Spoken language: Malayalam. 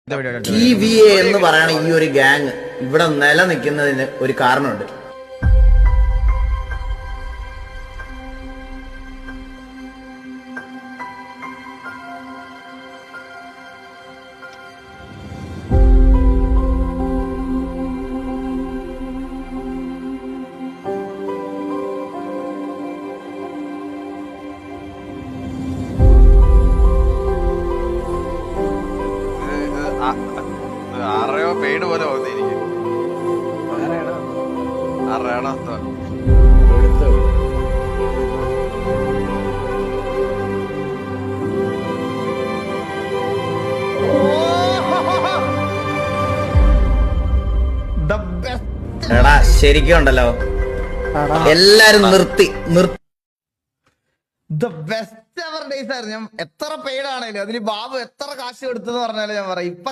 TVA എന്ന് പറയുന്ന ഈ ഒരു ഗ്യാങ് ഇവിടെ നിലനിൽക്കുന്നതിന് ഒരു കാരണമുണ്ട്. ആറയോ പെയ്ഡ് പോലെ തോന്നി എനിക്ക്. ആറയാണോ എടാ ശരിക്കും ഉണ്ടല്ലോ, എല്ലാരും നിർത്തി ദ ബെസ്റ്റ് എവർ ഡേയ്സ് ആയിരുന്നു. ഞാൻ എത്ര പെയ്ഡ് ആണേലും അതിന് ബാബു എത്ര കാശ് കൊടുത്തെന്ന് പറഞ്ഞാലും ഞാൻ പറയും ഇപ്പൊ